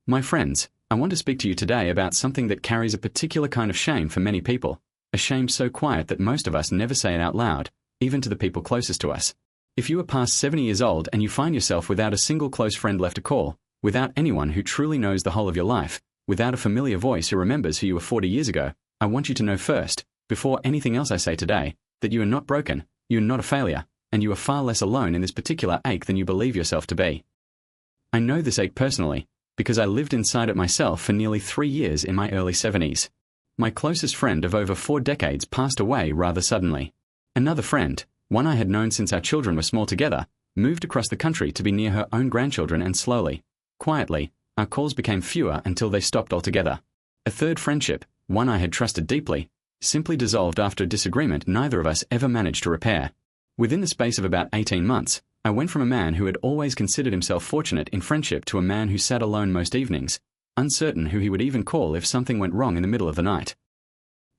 My friends, I want to speak to you today about something that carries a particular kind of shame for many people, a shame so quiet that most of us never say it out loud, even to the people closest to us. If you are past 70 years old and you find yourself without a single close friend left to call, without anyone who truly knows the whole of your life, without a familiar voice who remembers who you were 40 years ago, I want you to know first, before anything else I say today, that you are not broken, you are not a failure, and you are far less alone in this particular ache than you believe yourself to be. I know this ache personally, because I lived inside it myself for nearly 3 years in my early 70s. My closest friend of over 4 decades passed away rather suddenly. Another friend, one I had known since our children were small together, moved across the country to be near her own grandchildren, and slowly, quietly, our calls became fewer until they stopped altogether. A third friendship, one I had trusted deeply, simply dissolved after a disagreement neither of us ever managed to repair. Within the space of about 18 months, I went from a man who had always considered himself fortunate in friendship to a man who sat alone most evenings, uncertain who he would even call if something went wrong in the middle of the night.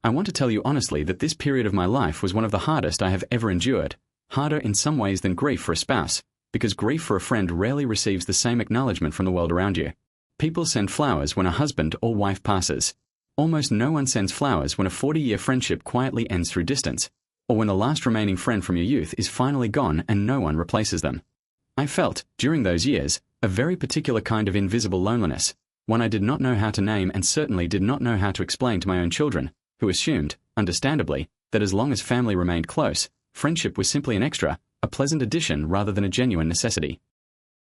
I want to tell you honestly that this period of my life was one of the hardest I have ever endured, harder in some ways than grief for a spouse, because grief for a friend rarely receives the same acknowledgement from the world around you. People send flowers when a husband or wife passes. Almost no one sends flowers when a 40-year friendship quietly ends through distance, or when the last remaining friend from your youth is finally gone and no one replaces them. I felt, during those years, a very particular kind of invisible loneliness, one I did not know how to name and certainly did not know how to explain to my own children, who assumed, understandably, that as long as family remained close, friendship was simply an extra, a pleasant addition rather than a genuine necessity.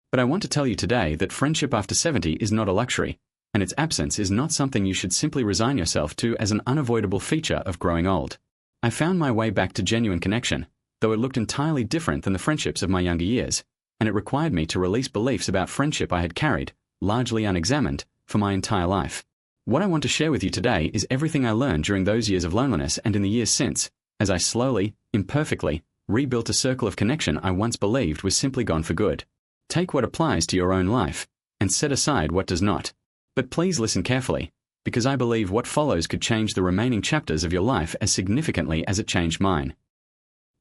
But I want to tell you today that friendship after 70 is not a luxury, and its absence is not something you should simply resign yourself to as an unavoidable feature of growing old. I found my way back to genuine connection, though it looked entirely different than the friendships of my younger years, and it required me to release beliefs about friendship I had carried, largely unexamined, for my entire life. What I want to share with you today is everything I learned during those years of loneliness and in the years since, as I slowly, imperfectly, rebuilt a circle of connection I once believed was simply gone for good. Take what applies to your own life, and set aside what does not. But please listen carefully, because I believe what follows could change the remaining chapters of your life as significantly as it changed mine.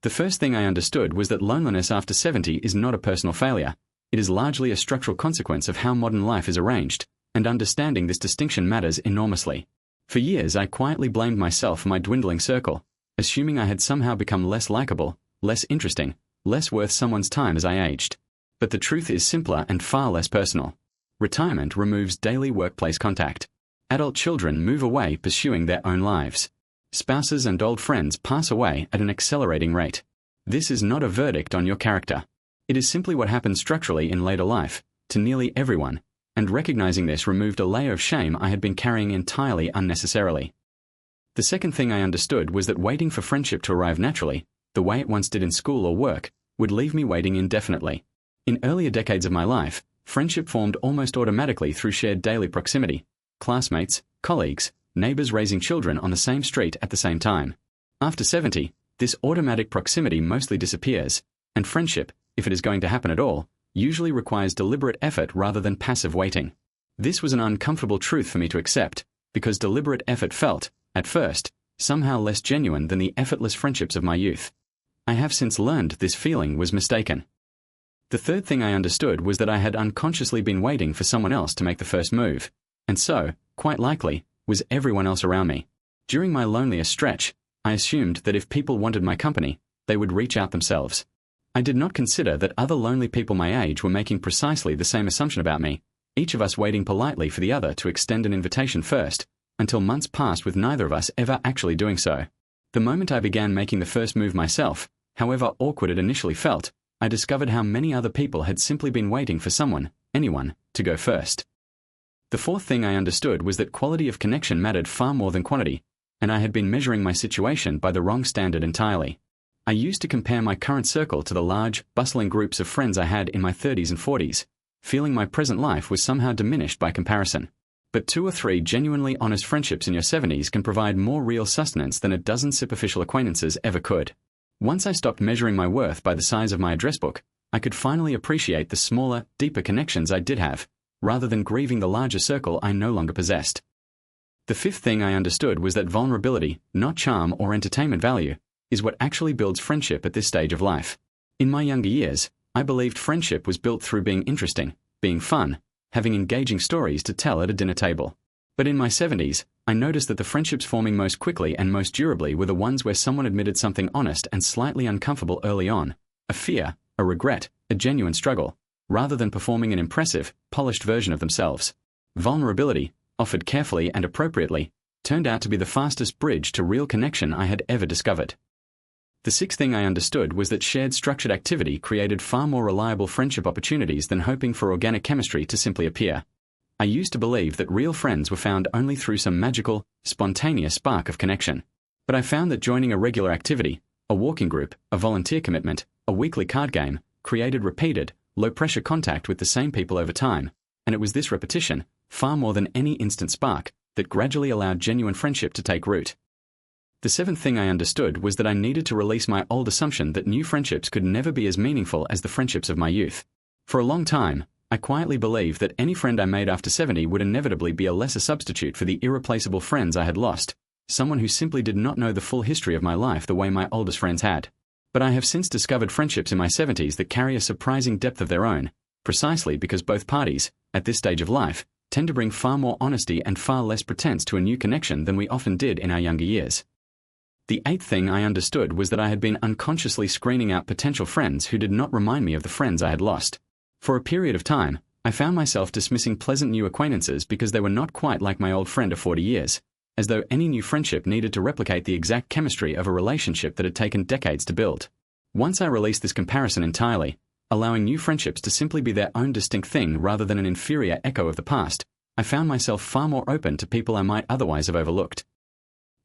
The first thing I understood was that loneliness after 70 is not a personal failure. It is largely a structural consequence of how modern life is arranged, and understanding this distinction matters enormously. For years I quietly blamed myself for my dwindling circle, assuming I had somehow become less likable, less interesting, less worth someone's time as I aged. But the truth is simpler and far less personal. Retirement removes daily workplace contact. Adult children move away pursuing their own lives. Spouses and old friends pass away at an accelerating rate. This is not a verdict on your character. It is simply what happens structurally in later life, to nearly everyone, and recognizing this removed a layer of shame I had been carrying entirely unnecessarily. The second thing I understood was that waiting for friendship to arrive naturally, the way it once did in school or work, would leave me waiting indefinitely. In earlier decades of my life, friendship formed almost automatically through shared daily proximity. Classmates, colleagues, neighbors raising children on the same street at the same time. After 70, this automatic proximity mostly disappears, and friendship, if it is going to happen at all, usually requires deliberate effort rather than passive waiting. This was an uncomfortable truth for me to accept, because deliberate effort felt, at first, somehow less genuine than the effortless friendships of my youth. I have since learned this feeling was mistaken. The third thing I understood was that I had unconsciously been waiting for someone else to make the first move, and so, quite likely, was everyone else around me. During my loneliest stretch, I assumed that if people wanted my company, they would reach out themselves. I did not consider that other lonely people my age were making precisely the same assumption about me, each of us waiting politely for the other to extend an invitation first, until months passed with neither of us ever actually doing so. The moment I began making the first move myself, however awkward it initially felt, I discovered how many other people had simply been waiting for someone, anyone, to go first. The fourth thing I understood was that quality of connection mattered far more than quantity, and I had been measuring my situation by the wrong standard entirely. I used to compare my current circle to the large, bustling groups of friends I had in my 30s and 40s, feeling my present life was somehow diminished by comparison. But 2 or 3 genuinely honest friendships in your 70s can provide more real sustenance than a dozen superficial acquaintances ever could. Once I stopped measuring my worth by the size of my address book, I could finally appreciate the smaller, deeper connections I did have, rather than grieving the larger circle I no longer possessed. The fifth thing I understood was that vulnerability, not charm or entertainment value, is what actually builds friendship at this stage of life. In my younger years, I believed friendship was built through being interesting, being fun, having engaging stories to tell at a dinner table. But in my 70s, I noticed that the friendships forming most quickly and most durably were the ones where someone admitted something honest and slightly uncomfortable early on, a fear, a regret, a genuine struggle, rather than performing an impressive, polished version of themselves. Vulnerability, offered carefully and appropriately, turned out to be the fastest bridge to real connection I had ever discovered. The sixth thing I understood was that shared structured activity created far more reliable friendship opportunities than hoping for organic chemistry to simply appear. I used to believe that real friends were found only through some magical, spontaneous spark of connection. But I found that joining a regular activity, a walking group, a volunteer commitment, a weekly card game, created repeated, low-pressure contact with the same people over time, and it was this repetition, far more than any instant spark, that gradually allowed genuine friendship to take root. The seventh thing I understood was that I needed to release my old assumption that new friendships could never be as meaningful as the friendships of my youth. For a long time, I quietly believed that any friend I made after 70 would inevitably be a lesser substitute for the irreplaceable friends I had lost, someone who simply did not know the full history of my life the way my oldest friends had. But I have since discovered friendships in my 70s that carry a surprising depth of their own, precisely because both parties, at this stage of life, tend to bring far more honesty and far less pretense to a new connection than we often did in our younger years. The eighth thing I understood was that I had been unconsciously screening out potential friends who did not remind me of the friends I had lost. For a period of time, I found myself dismissing pleasant new acquaintances because they were not quite like my old friend of 40 years, as though any new friendship needed to replicate the exact chemistry of a relationship that had taken decades to build. Once I released this comparison entirely, allowing new friendships to simply be their own distinct thing rather than an inferior echo of the past, I found myself far more open to people I might otherwise have overlooked.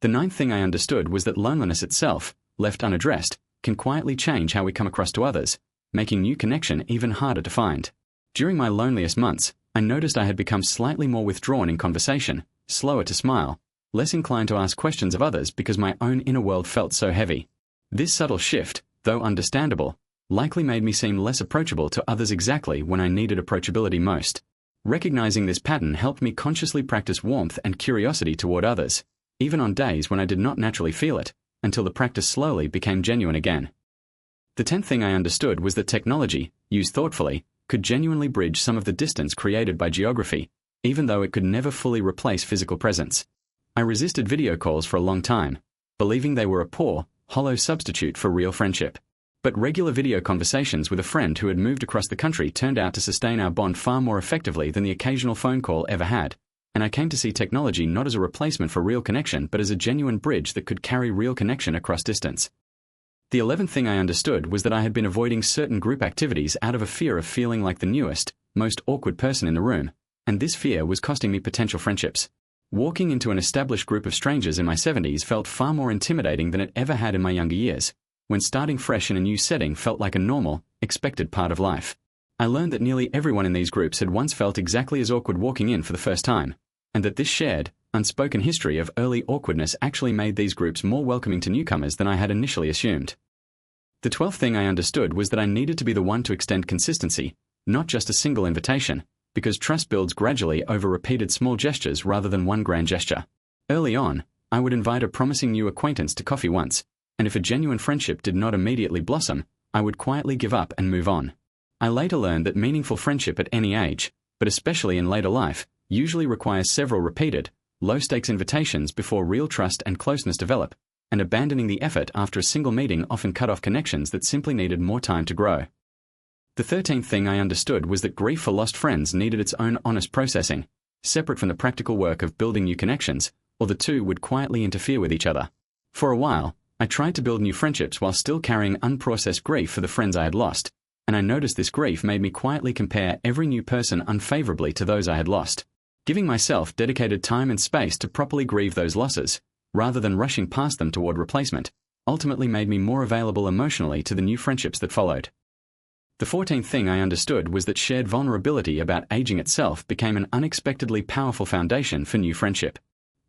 The ninth thing I understood was that loneliness itself, left unaddressed, can quietly change how we come across to others, making new connection even harder to find. During my loneliest months, I noticed I had become slightly more withdrawn in conversation, slower to smile, less inclined to ask questions of others because my own inner world felt so heavy. This subtle shift, though understandable, likely made me seem less approachable to others exactly when I needed approachability most. Recognizing this pattern helped me consciously practice warmth and curiosity toward others, even on days when I did not naturally feel it, until the practice slowly became genuine again. The 10th thing I understood was that technology, used thoughtfully, could genuinely bridge some of the distance created by geography, even though it could never fully replace physical presence. I resisted video calls for a long time, believing they were a poor, hollow substitute for real friendship. But regular video conversations with a friend who had moved across the country turned out to sustain our bond far more effectively than the occasional phone call ever had, and I came to see technology not as a replacement for real connection but as a genuine bridge that could carry real connection across distance. The 11th thing I understood was that I had been avoiding certain group activities out of a fear of feeling like the newest, most awkward person in the room, and this fear was costing me potential friendships. Walking into an established group of strangers in my 70s felt far more intimidating than it ever had in my younger years, when starting fresh in a new setting felt like a normal, expected part of life. I learned that nearly everyone in these groups had once felt exactly as awkward walking in for the first time, and that this shared, unspoken history of early awkwardness actually made these groups more welcoming to newcomers than I had initially assumed. The 12th thing I understood was that I needed to be the one to extend consistency, not just a single invitation, because trust builds gradually over repeated small gestures rather than one grand gesture. Early on, I would invite a promising new acquaintance to coffee once, and if a genuine friendship did not immediately blossom, I would quietly give up and move on. I later learned that meaningful friendship at any age, but especially in later life, usually requires several repeated, low-stakes invitations before real trust and closeness develop, and abandoning the effort after a single meeting often cut off connections that simply needed more time to grow. The 13th thing I understood was that grief for lost friends needed its own honest processing, separate from the practical work of building new connections, or the two would quietly interfere with each other. For a while, I tried to build new friendships while still carrying unprocessed grief for the friends I had lost, and I noticed this grief made me quietly compare every new person unfavorably to those I had lost. Giving myself dedicated time and space to properly grieve those losses, rather than rushing past them toward replacement, ultimately made me more available emotionally to the new friendships that followed. The 14th thing I understood was that shared vulnerability about aging itself became an unexpectedly powerful foundation for new friendship.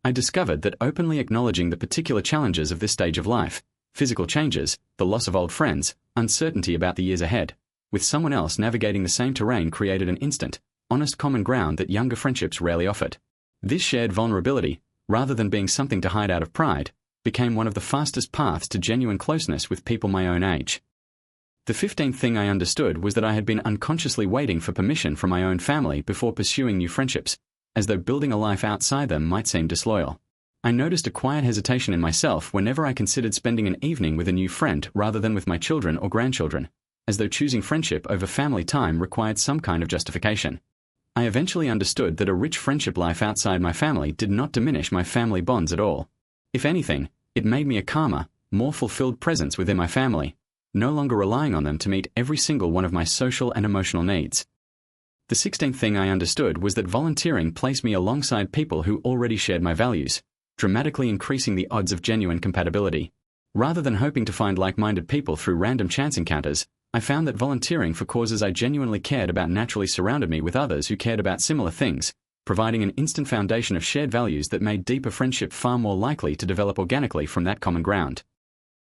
I discovered that openly acknowledging the particular challenges of this stage of life, physical changes, the loss of old friends, uncertainty about the years ahead, with someone else navigating the same terrain created an instant, honest common ground that younger friendships rarely offered. This shared vulnerability, rather than being something to hide out of pride, became one of the fastest paths to genuine closeness with people my own age. The 15th thing I understood was that I had been unconsciously waiting for permission from my own family before pursuing new friendships, as though building a life outside them might seem disloyal. I noticed a quiet hesitation in myself whenever I considered spending an evening with a new friend rather than with my children or grandchildren, as though choosing friendship over family time required some kind of justification. I eventually understood that a rich friendship life outside my family did not diminish my family bonds at all. If anything, it made me a calmer, more fulfilled presence within my family, no longer relying on them to meet every single one of my social and emotional needs. The 16th thing I understood was that volunteering placed me alongside people who already shared my values, dramatically increasing the odds of genuine compatibility. Rather than hoping to find like-minded people through random chance encounters, I found that volunteering for causes I genuinely cared about naturally surrounded me with others who cared about similar things, providing an instant foundation of shared values that made deeper friendship far more likely to develop organically from that common ground.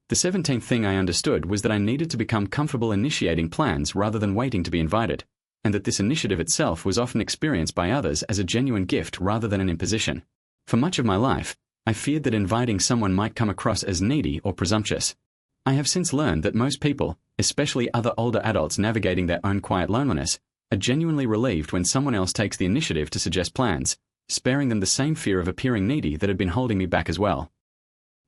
The 17th thing I understood was that I needed to become comfortable initiating plans rather than waiting to be invited, and that this initiative itself was often experienced by others as a genuine gift rather than an imposition. For much of my life, I feared that inviting someone might come across as needy or presumptuous. I have since learned that most people, especially other older adults navigating their own quiet loneliness, are genuinely relieved when someone else takes the initiative to suggest plans, sparing them the same fear of appearing needy that had been holding me back as well.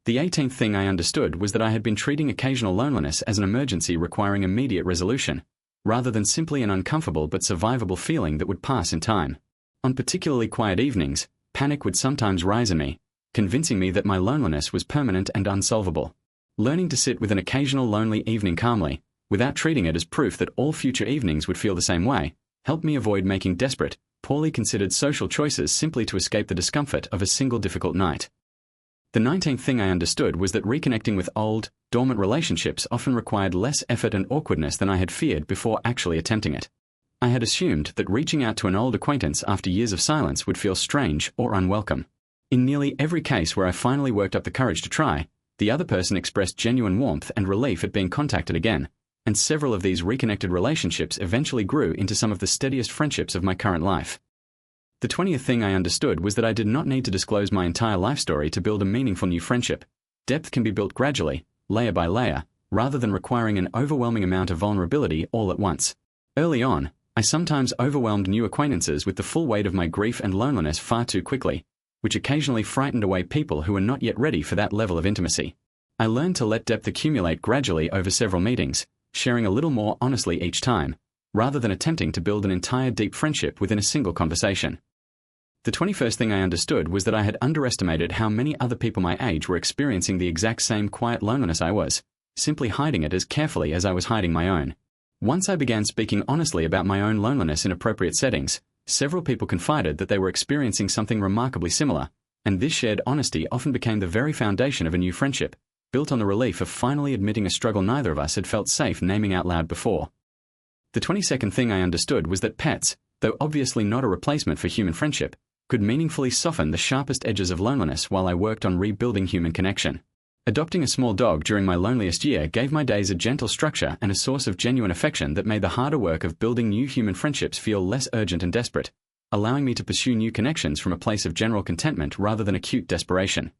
The 18th thing I understood was that I had been treating occasional loneliness as an emergency requiring immediate resolution, rather than simply an uncomfortable but survivable feeling that would pass in time. On particularly quiet evenings, panic would sometimes rise in me, convincing me that my loneliness was permanent and unsolvable. Learning to sit with an occasional lonely evening calmly, without treating it as proof that all future evenings would feel the same way, helped me avoid making desperate, poorly considered social choices simply to escape the discomfort of a single difficult night. The 19th thing I understood was that reconnecting with old, dormant relationships often required less effort and awkwardness than I had feared before actually attempting it. I had assumed that reaching out to an old acquaintance after years of silence would feel strange or unwelcome. In nearly every case where I finally worked up the courage to try, the other person expressed genuine warmth and relief at being contacted again, and several of these reconnected relationships eventually grew into some of the steadiest friendships of my current life. The 20th thing I understood was that I did not need to disclose my entire life story to build a meaningful new friendship. Depth can be built gradually, layer by layer, rather than requiring an overwhelming amount of vulnerability all at once. Early on, I sometimes overwhelmed new acquaintances with the full weight of my grief and loneliness far too quickly, which occasionally frightened away people who were not yet ready for that level of intimacy. I learned to let depth accumulate gradually over several meetings, sharing a little more honestly each time, rather than attempting to build an entire deep friendship within a single conversation. The 21st thing I understood was that I had underestimated how many other people my age were experiencing the exact same quiet loneliness I was, simply hiding it as carefully as I was hiding my own. Once I began speaking honestly about my own loneliness in appropriate settings, several people confided that they were experiencing something remarkably similar, and this shared honesty often became the very foundation of a new friendship, built on the relief of finally admitting a struggle neither of us had felt safe naming out loud before. The 22nd thing I understood was that pets, though obviously not a replacement for human friendship, could meaningfully soften the sharpest edges of loneliness while I worked on rebuilding human connection. Adopting a small dog during my loneliest year gave my days a gentle structure and a source of genuine affection that made the harder work of building new human friendships feel less urgent and desperate, allowing me to pursue new connections from a place of general contentment rather than acute desperation.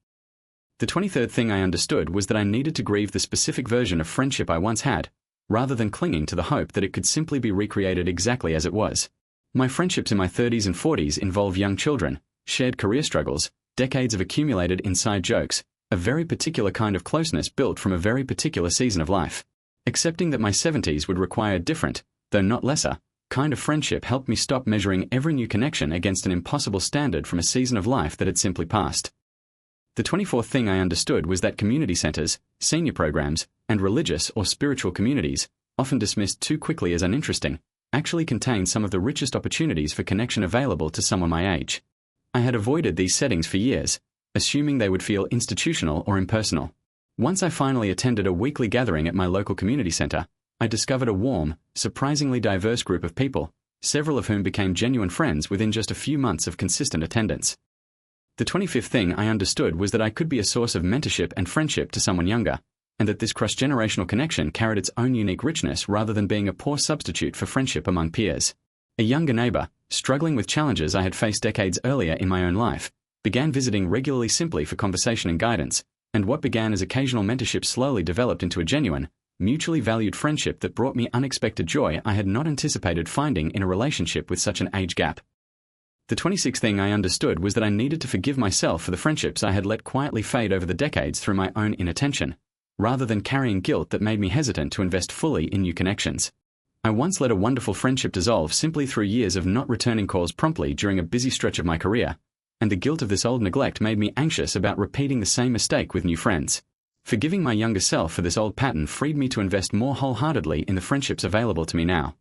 The 23rd thing I understood was that I needed to grieve the specific version of friendship I once had, rather than clinging to the hope that it could simply be recreated exactly as it was. My friendships in my 30s and 40s involve young children, shared career struggles, decades of accumulated inside jokes, a very particular kind of closeness built from a very particular season of life. Accepting that my 70s would require a different, though not lesser, kind of friendship helped me stop measuring every new connection against an impossible standard from a season of life that had simply passed. The 24th thing I understood was that community centers, senior programs, and religious or spiritual communities, often dismissed too quickly as uninteresting, actually contain some of the richest opportunities for connection available to someone my age. I had avoided these settings for years, assuming they would feel institutional or impersonal. Once I finally attended a weekly gathering at my local community center, I discovered a warm, surprisingly diverse group of people, several of whom became genuine friends within just a few months of consistent attendance. The 25th thing I understood was that I could be a source of mentorship and friendship to someone younger, and that this cross-generational connection carried its own unique richness rather than being a poor substitute for friendship among peers. A younger neighbor, struggling with challenges I had faced decades earlier in my own life, began visiting regularly simply for conversation and guidance, and what began as occasional mentorship slowly developed into a genuine, mutually valued friendship that brought me unexpected joy I had not anticipated finding in a relationship with such an age gap. The 26th thing I understood was that I needed to forgive myself for the friendships I had let quietly fade over the decades through my own inattention, rather than carrying guilt that made me hesitant to invest fully in new connections. I once let a wonderful friendship dissolve simply through years of not returning calls promptly during a busy stretch of my career, and the guilt of this old neglect made me anxious about repeating the same mistake with new friends. Forgiving my younger self for this old pattern freed me to invest more wholeheartedly in the friendships available to me now.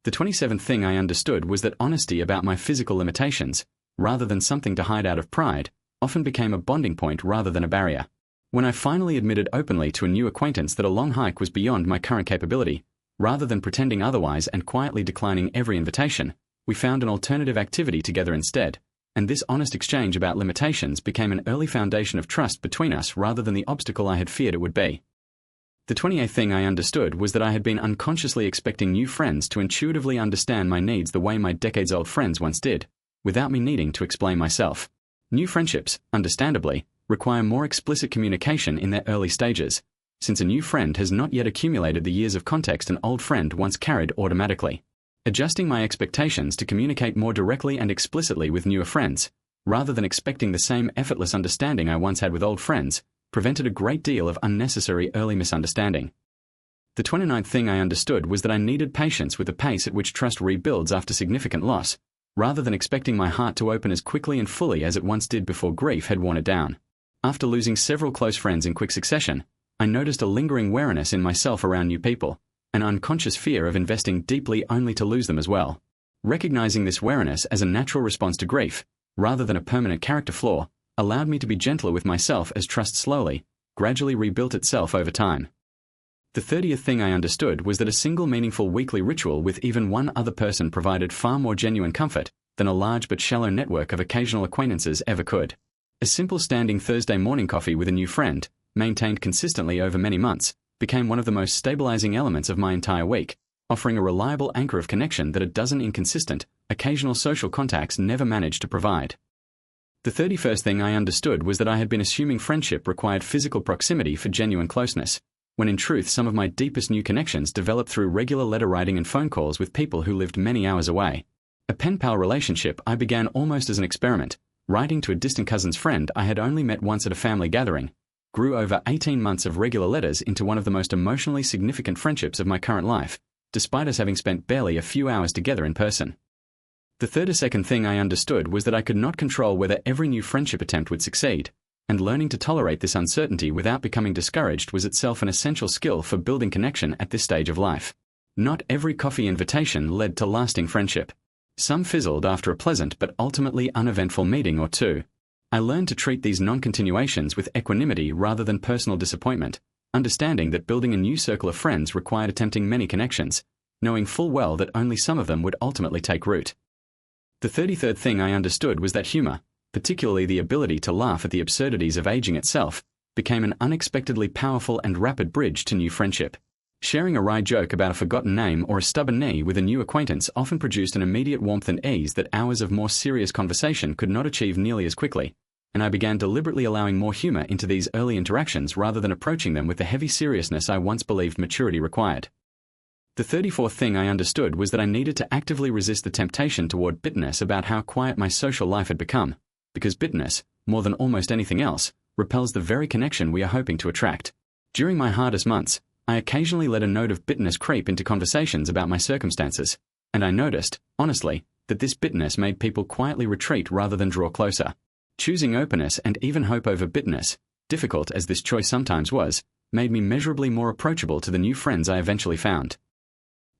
The 27th thing I understood was that honesty about my physical limitations, rather than something to hide out of pride, often became a bonding point rather than a barrier. When I finally admitted openly to a new acquaintance that a long hike was beyond my current capability, rather than pretending otherwise and quietly declining every invitation, we found an alternative activity together instead, and this honest exchange about limitations became an early foundation of trust between us rather than the obstacle I had feared it would be. The 28th thing I understood was that I had been unconsciously expecting new friends to intuitively understand my needs the way my decades-old friends once did, without me needing to explain myself. New friendships, understandably, require more explicit communication in their early stages, since a new friend has not yet accumulated the years of context an old friend once carried automatically. Adjusting my expectations to communicate more directly and explicitly with newer friends, rather than expecting the same effortless understanding I once had with old friends, prevented a great deal of unnecessary early misunderstanding. The 29th thing I understood was that I needed patience with the pace at which trust rebuilds after significant loss, rather than expecting my heart to open as quickly and fully as it once did before grief had worn it down. After losing several close friends in quick succession, I noticed a lingering wariness in myself around new people, an unconscious fear of investing deeply only to lose them as well. Recognizing this wariness as a natural response to grief, rather than a permanent character flaw, allowed me to be gentler with myself as trust slowly, gradually rebuilt itself over time. The 30th thing I understood was that a single meaningful weekly ritual with even one other person provided far more genuine comfort than a large but shallow network of occasional acquaintances ever could. A simple standing Thursday morning coffee with a new friend, maintained consistently over many months, became one of the most stabilizing elements of my entire week, offering a reliable anchor of connection that a dozen inconsistent, occasional social contacts never managed to provide. The 31st thing I understood was that I had been assuming friendship required physical proximity for genuine closeness, when in truth some of my deepest new connections developed through regular letter writing and phone calls with people who lived many hours away. A pen-pal relationship I began almost as an experiment, writing to a distant cousin's friend I had only met once at a family gathering, grew over 18 months of regular letters into one of the most emotionally significant friendships of my current life, despite us having spent barely a few hours together in person. The 32nd thing I understood was that I could not control whether every new friendship attempt would succeed, and learning to tolerate this uncertainty without becoming discouraged was itself an essential skill for building connection at this stage of life. Not every coffee invitation led to lasting friendship. Some fizzled after a pleasant but ultimately uneventful meeting or two. I learned to treat these non-continuations with equanimity rather than personal disappointment, understanding that building a new circle of friends required attempting many connections, knowing full well that only some of them would ultimately take root. The 33rd thing I understood was that humor, particularly the ability to laugh at the absurdities of aging itself, became an unexpectedly powerful and rapid bridge to new friendship. Sharing a wry joke about a forgotten name or a stubborn knee with a new acquaintance often produced an immediate warmth and ease that hours of more serious conversation could not achieve nearly as quickly, and I began deliberately allowing more humor into these early interactions rather than approaching them with the heavy seriousness I once believed maturity required. The 34th thing I understood was that I needed to actively resist the temptation toward bitterness about how quiet my social life had become, because bitterness, more than almost anything else, repels the very connection we are hoping to attract. During my hardest months, I occasionally let a note of bitterness creep into conversations about my circumstances, and I noticed, honestly, that this bitterness made people quietly retreat rather than draw closer. Choosing openness and even hope over bitterness, difficult as this choice sometimes was, made me measurably more approachable to the new friends I eventually found.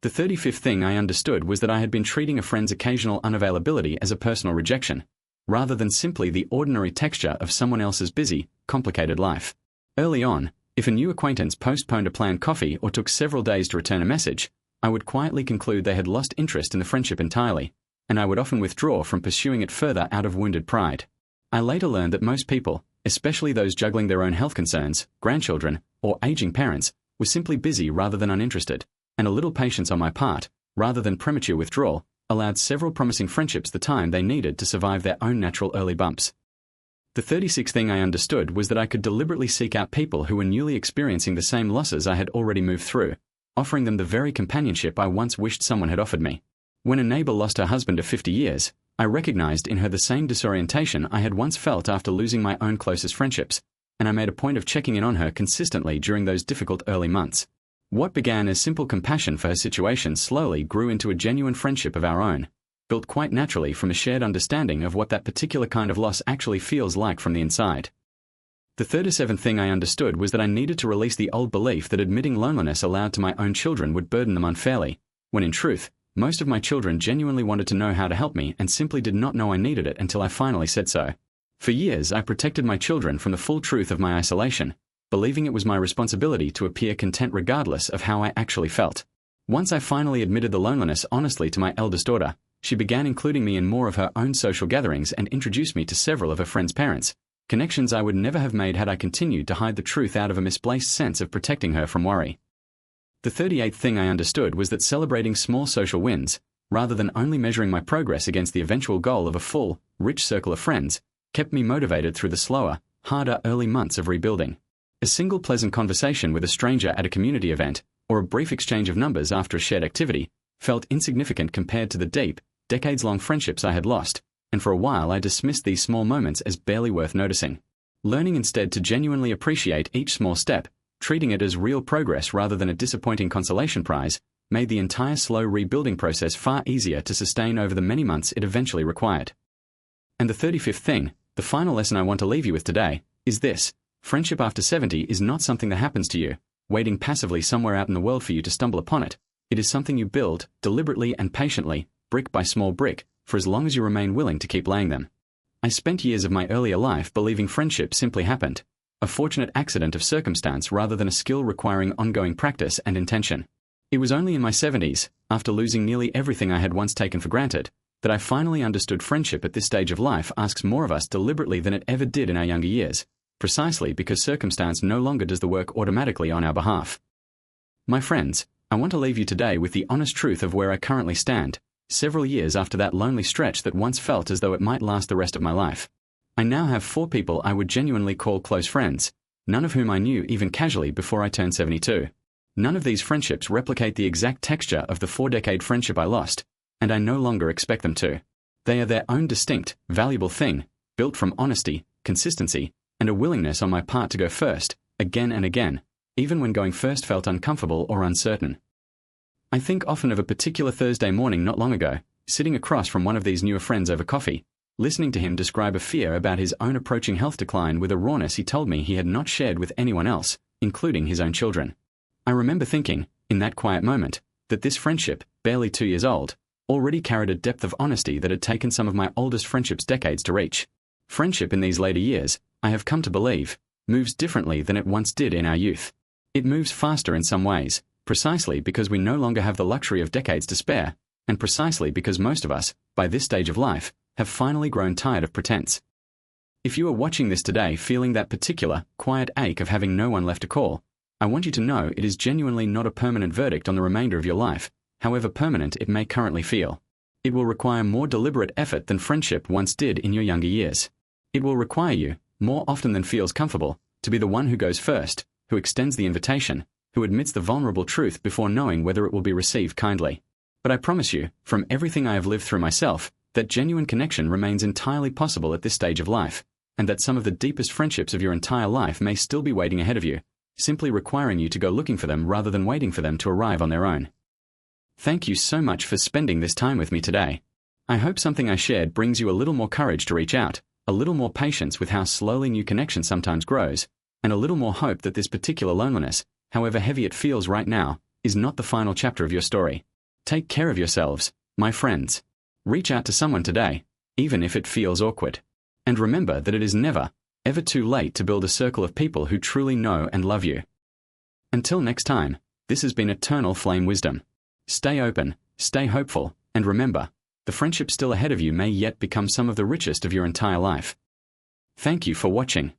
The 35th thing I understood was that I had been treating a friend's occasional unavailability as a personal rejection, rather than simply the ordinary texture of someone else's busy, complicated life. Early on, if a new acquaintance postponed a planned coffee or took several days to return a message, I would quietly conclude they had lost interest in the friendship entirely, and I would often withdraw from pursuing it further out of wounded pride. I later learned that most people, especially those juggling their own health concerns, grandchildren, or aging parents, were simply busy rather than uninterested, and a little patience on my part, rather than premature withdrawal, allowed several promising friendships the time they needed to survive their own natural early bumps. The 36th thing I understood was that I could deliberately seek out people who were newly experiencing the same losses I had already moved through, offering them the very companionship I once wished someone had offered me. When a neighbor lost her husband of 50 years, I recognized in her the same disorientation I had once felt after losing my own closest friendships, and I made a point of checking in on her consistently during those difficult early months. What began as simple compassion for her situation slowly grew into a genuine friendship of our own, built quite naturally from a shared understanding of what that particular kind of loss actually feels like from the inside. The 37th thing I understood was that I needed to release the old belief that admitting loneliness aloud to my own children would burden them unfairly, when in truth, most of my children genuinely wanted to know how to help me and simply did not know I needed it until I finally said so. For years, I protected my children from the full truth of my isolation, believing it was my responsibility to appear content regardless of how I actually felt. Once I finally admitted the loneliness honestly to my eldest daughter, she began including me in more of her own social gatherings and introduced me to several of her friends' parents, connections I would never have made had I continued to hide the truth out of a misplaced sense of protecting her from worry. The 38th thing I understood was that celebrating small social wins, rather than only measuring my progress against the eventual goal of a full, rich circle of friends, kept me motivated through the slower, harder early months of rebuilding. A single pleasant conversation with a stranger at a community event, or a brief exchange of numbers after a shared activity, felt insignificant compared to the deep, decades-long friendships I had lost, and for a while I dismissed these small moments as barely worth noticing. Learning instead to genuinely appreciate each small step, treating it as real progress rather than a disappointing consolation prize, made the entire slow rebuilding process far easier to sustain over the many months it eventually required. And the 35th thing, the final lesson I want to leave you with today, is this: friendship after 70 is not something that happens to you, waiting passively somewhere out in the world for you to stumble upon it. It is something you build, deliberately and patiently, brick by small brick, for as long as you remain willing to keep laying them. I spent years of my earlier life believing friendship simply happened, a fortunate accident of circumstance rather than a skill requiring ongoing practice and intention. It was only in my 70s, after losing nearly everything I had once taken for granted, that I finally understood friendship at this stage of life asks more of us deliberately than it ever did in our younger years, precisely because circumstance no longer does the work automatically on our behalf. My friends, I want to leave you today with the honest truth of where I currently stand, several years after that lonely stretch that once felt as though it might last the rest of my life. I now have 4 people I would genuinely call close friends, none of whom I knew even casually before I turned 72. None of these friendships replicate the exact texture of the 4-decade friendship I lost, and I no longer expect them to. They are their own distinct, valuable thing, built from honesty, consistency, and a willingness on my part to go first, again and again, even when going first felt uncomfortable or uncertain. I think often of a particular Thursday morning not long ago, sitting across from one of these newer friends over coffee, listening to him describe a fear about his own approaching health decline with a rawness he told me he had not shared with anyone else, including his own children. I remember thinking, in that quiet moment, that this friendship, barely 2 years old, already carried a depth of honesty that had taken some of my oldest friendships decades to reach. Friendship in these later years, I have come to believe, moves differently than it once did in our youth. It moves faster in some ways, precisely because we no longer have the luxury of decades to spare, and precisely because most of us, by this stage of life, have finally grown tired of pretense. If you are watching this today feeling that particular, quiet ache of having no one left to call, I want you to know it is genuinely not a permanent verdict on the remainder of your life, however permanent it may currently feel. It will require more deliberate effort than friendship once did in your younger years. It will require you, more often than feels comfortable, to be the one who goes first, who extends the invitation, who admits the vulnerable truth before knowing whether it will be received kindly. But I promise you, from everything I have lived through myself, that genuine connection remains entirely possible at this stage of life, and that some of the deepest friendships of your entire life may still be waiting ahead of you, simply requiring you to go looking for them rather than waiting for them to arrive on their own. Thank you so much for spending this time with me today. I hope something I shared brings you a little more courage to reach out, a little more patience with how slowly new connection sometimes grows, and a little more hope that this particular loneliness, however heavy it feels right now, is not the final chapter of your story. Take care of yourselves, my friends. Reach out to someone today, even if it feels awkward. And remember that it is never, ever too late to build a circle of people who truly know and love you. Until next time, this has been Eternal Flame Wisdom. Stay open, stay hopeful, and remember, the friendship still ahead of you may yet become some of the richest of your entire life. Thank you for watching.